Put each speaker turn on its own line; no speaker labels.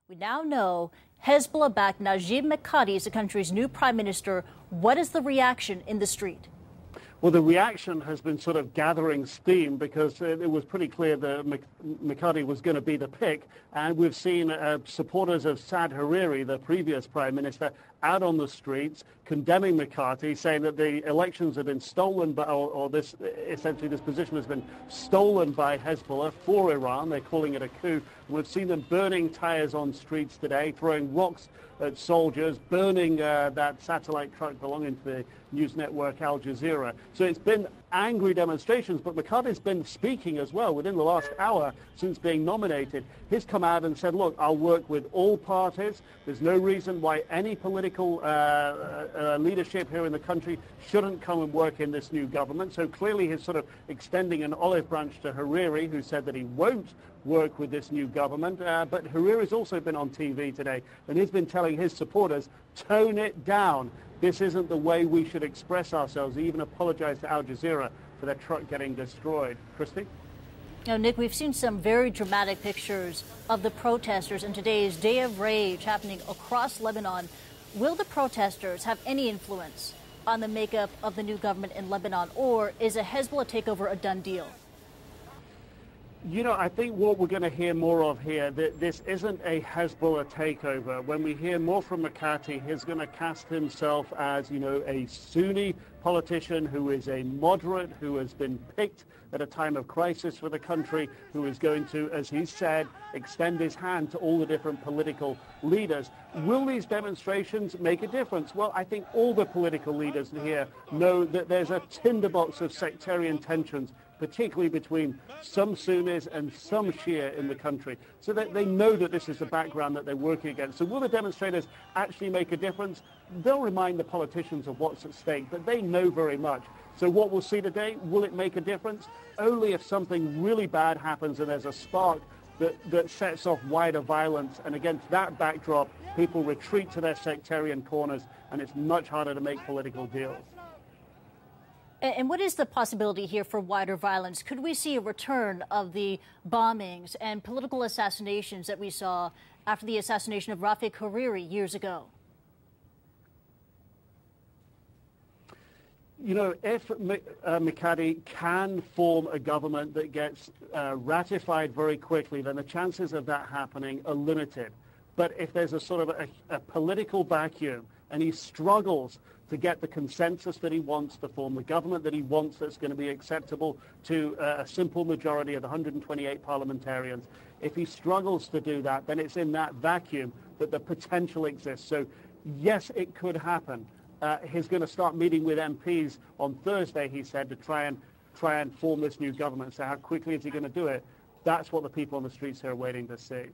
We now know Hezbollah-backed Najib Mikati is the country's new prime minister. What is the reaction in the street?
Well, the reaction has been sort of gathering steam because it was pretty clear that Mikati was going to be the pick. And we've seen supporters of Saad Hariri, the previous prime minister, out on the streets condemning Mikati, saying that the elections have been stolen, essentially this position has been stolen by Hezbollah for Iran. They're calling it a coup. We've seen them burning tires on streets today, throwing rocks at soldiers, burning that satellite truck belonging to the news network Al Jazeera. So it's been angry demonstrations, but Mikati's been speaking as well within the last hour since being nominated. He's come out and said, look, I'll work with all parties. There's no reason why any political leadership here in the country shouldn't come and work in this new government. So clearly he's sort of extending an olive branch to Hariri, who said that he won't work with this new government. But Hariri's also been on TV today, and he's been telling his supporters, tone it down. This isn't the way we should express ourselves. He even apologized to Al Jazeera for their truck getting destroyed. Christy?
Now, Nick, we've seen some very dramatic pictures of the protesters in today's day of rage happening across Lebanon. Will the protesters have any influence on the makeup of the new government in Lebanon, or is a Hezbollah takeover a done deal?
You know, I think what we're going to hear more of here, that this isn't a Hezbollah takeover. When we hear more from Mikati, he's going to cast himself as, you know, a Sunni politician who is a moderate, who has been picked at a time of crisis for the country, who is going to, as he said, extend his hand to all the different political leaders. Will these demonstrations make a difference? Well, I think all the political leaders here know that there's a tinderbox of sectarian tensions, particularly between some Sunnis and some Shia in the country, so that they know that this is the background that they're working against. So will the demonstrators actually make a difference? They'll remind the politicians of what's at stake, but they know very much. So what we'll see today, will it make a difference? Only if something really bad happens and there's a spark that sets off wider violence, and against that backdrop, people retreat to their sectarian corners, and it's much harder to make political deals.
And what is the possibility here for wider violence? Could we see a return of the bombings and political assassinations that we saw after the assassination of Rafik Hariri years ago?
You know, if Mikati can form a government that gets ratified very quickly, then the chances of that happening are limited. But if there's a sort of a political vacuum and he struggles to get the consensus that he wants to form the government that he wants that's going to be acceptable to a simple majority of the 128 parliamentarians, if he struggles to do that, then it's in that vacuum that the potential exists. So, yes, it could happen. He's going to start meeting with MPs on Thursday, he said, to try and form this new government. So how quickly is he going to do it? That's what the people on the streets here are waiting to see.